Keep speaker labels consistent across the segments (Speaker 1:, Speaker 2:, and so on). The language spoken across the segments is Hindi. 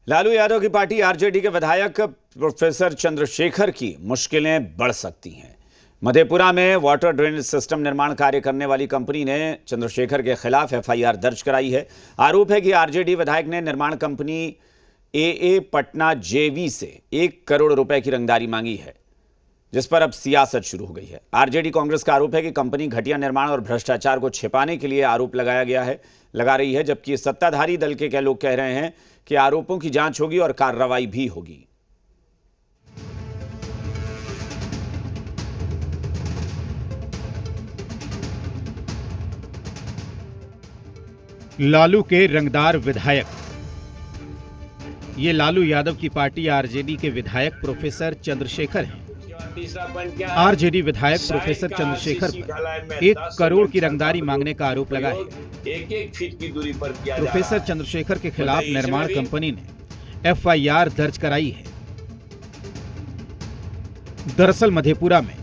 Speaker 1: लालू यादव की पार्टी आरजेडी के विधायक प्रोफेसर चंद्रशेखर की मुश्किलें बढ़ सकती हैं। मधेपुरा में वाटर ड्रेनेज सिस्टम निर्माण कार्य करने वाली कंपनी ने चंद्रशेखर के खिलाफ एफआईआर दर्ज कराई है। आरोप है कि आरजेडी विधायक ने निर्माण कंपनी एए पटना जेवी से 1 करोड़ रुपए की रंगदारी मांगी है, जिस पर अब सियासत शुरू हो गई है। आरजेडी कांग्रेस का आरोप है कि कंपनी घटिया निर्माण और भ्रष्टाचार को छिपाने के लिए आरोप लगा रही है, जबकि सत्ताधारी दल के लोग कह रहे हैं कि आरोपों की जांच होगी और कार्रवाई भी होगी।
Speaker 2: लालू के रंगदार विधायक। ये लालू यादव की पार्टी आरजेडी के विधायक प्रोफेसर चंद्रशेखर हैं। आरजेडी विधायक प्रोफेसर चंद्रशेखर पर 1 करोड़ की रंगदारी मांगने का आरोप लगा है।
Speaker 3: एक फीट की दूरी पर किया
Speaker 2: प्रोफेसर चंद्रशेखर के खिलाफ निर्माण कंपनी ने एफआईआर दर्ज कराई है। दरअसल मधेपुरा में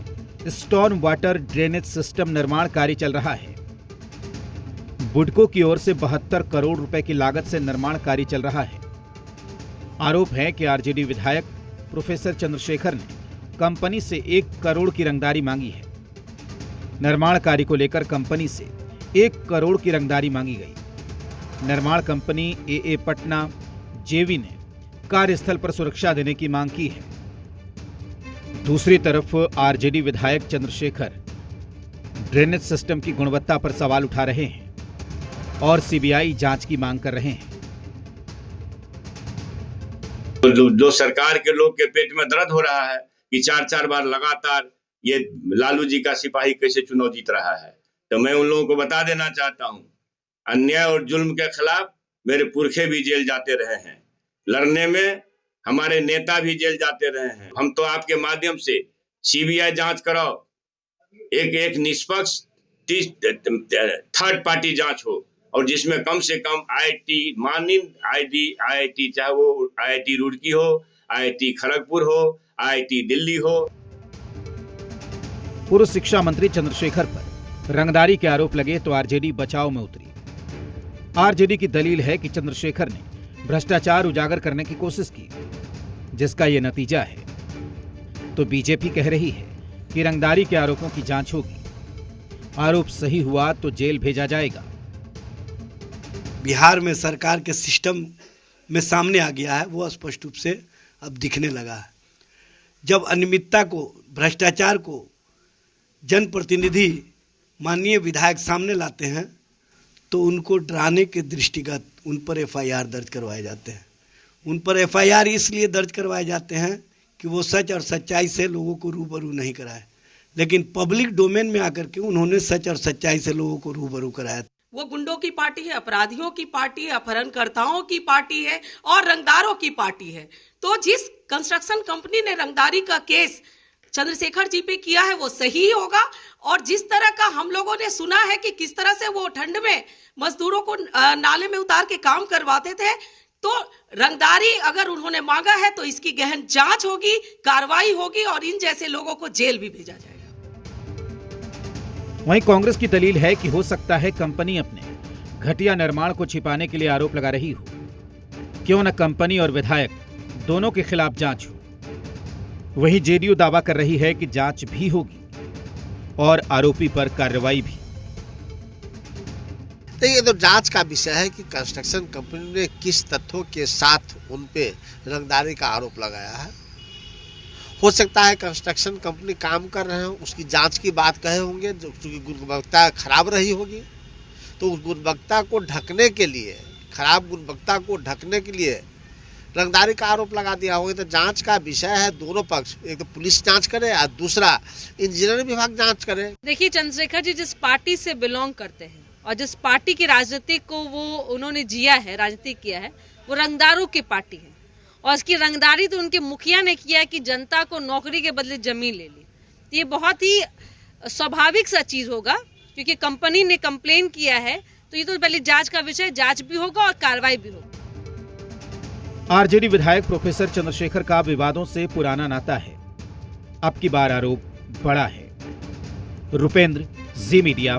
Speaker 2: स्टॉर्म वाटर ड्रेनेज सिस्टम निर्माण कार्य चल रहा है। बुडको की ओर से 72 करोड़ रुपए की लागत से निर्माण कार्य चल रहा है। आरोप है कि आरजेडी विधायक प्रोफेसर चंद्रशेखर ने कंपनी से 1 करोड़ की रंगदारी मांगी है। निर्माण कार्य को लेकर कंपनी से 1 करोड़ की रंगदारी मांगी गई। निर्माण कंपनी एए पटना जेवी ने कार्यस्थल पर सुरक्षा देने की मांग की है। दूसरी तरफ आरजेडी विधायक चंद्रशेखर ड्रेनेज सिस्टम की गुणवत्ता पर सवाल उठा रहे हैं और सीबीआई जांच की मांग कर रहे हैं।
Speaker 3: जो सरकार के लोग के पेट में दर्द हो रहा है कि 4-4 बार लगातार ये लालू जी का सिपाही कैसे चुनाव जीत रहा है, तो मैं उन लोगों को बता देना चाहता हूं, अन्याय और जुल्म के खिलाफ मेरे पुरखे भी जेल जाते रहे हैं, लड़ने में हमारे नेता भी जेल जाते रहे हैं। हम तो आपके माध्यम से सीबीआई जांच कराओ, एक निष्पक्ष थर्ड पार्टी जांच हो और जिसमें कम से कम आईआईटी चाहे वो आईआईटी रुड़की हो, आईआईटी खड़गपुर हो, आईआईटी दिल्ली हो।
Speaker 2: पूर्व शिक्षा मंत्री चंद्रशेखर पर रंगदारी के आरोप लगे तो आरजेडी बचाव में उतरी। आरजेडी की दलील है कि चंद्रशेखर ने भ्रष्टाचार उजागर करने की कोशिश की, जिसका यह नतीजा है। तो बीजेपी कह रही है कि रंगदारी के आरोपों की जांच होगी, आरोप सही हुआ तो जेल भेजा जाएगा।
Speaker 4: बिहार में सरकार के सिस्टम में सामने आ गया है, वो स्पष्ट रूप से अब दिखने लगा है। जब अनियमितता को, भ्रष्टाचार को जनप्रतिनिधि माननीय विधायक सामने लाते हैं तो उनको डराने के दृष्टिगत उन पर एफआईआर दर्ज करवाए जाते हैं। उन पर एफआईआर इसलिए दर्ज करवाए जाते हैं कि वो सच और सच्चाई से लोगों को रूबरू नहीं कराए, लेकिन पब्लिक डोमेन में आकर के उन्होंने सच और सच्चाई से लोगों को रूबरू कराया।
Speaker 5: वो गुंडों की पार्टी है, अपराधियों की पार्टी है, अपहरणकर्ताओं की पार्टी है और रंगदारों की पार्टी है। तो जिस कंस्ट्रक्शन कंपनी ने रंगदारी का केस चंद्रशेखर जी पे किया है वो सही होगा। और जिस तरह का हम लोगों ने सुना है कि किस तरह से वो ठंड में मजदूरों को नाले में उतार के काम करवाते थे, तो रंगदारी अगर उन्होंने मांगा है तो इसकी गहन जांच होगी, कार्रवाई होगी और इन जैसे लोगों को जेल भी भेजा जाएगा।
Speaker 2: वहीं कांग्रेस की दलील है कि हो सकता है कंपनी अपने घटिया निर्माण को छिपाने के लिए आरोप लगा रही हो। क्यों न कंपनी और विधायक दोनों के खिलाफ जांच हो। वहीं जेडीयू दावा कर रही है कि जांच भी होगी और आरोपी पर कार्रवाई भी।
Speaker 6: ये तो जांच का विषय है कि कंस्ट्रक्शन कंपनी ने किस तथ्यों के साथ उन पे रंगदारी का आरोप लगाया है। हो सकता है कंस्ट्रक्शन कंपनी काम कर रहे हो, उसकी जांच की बात कहे होंगे, जो चूँकि गुणवत्ता खराब रही होगी, तो उस गुणवत्ता को ढकने के लिए, खराब गुणवत्ता को ढकने के लिए रंगदारी का आरोप लगा दिया होगा। तो जांच का विषय है, दोनों पक्ष, एक तो पुलिस जांच करे और दूसरा इंजीनियरिंग विभाग जांच करे।
Speaker 7: देखिए, चंद्रशेखर जी जिस पार्टी से बिलोंग करते हैं और जिस पार्टी की राजनीति को वो उन्होंने जिया है, राजनीति किया है, वो रंगदारों की पार्टी है। और इसकी रंगदारी तो उनके मुखिया ने किया है कि जनता को नौकरी के बदले जमीन ले ली। तो ये बहुत ही स्वाभाविक सा चीज होगा, क्योंकि कंपनी ने कंप्लेन किया है, तो ये तो पहले जांच का विषय, जांच भी होगा और कार्रवाई भी होगी।
Speaker 2: आरजेडी विधायक प्रोफेसर चंद्रशेखर का विवादों से पुराना नाता है। अब की बार आरोप बड़ा है। रुपेंद्र, जी मीडिया,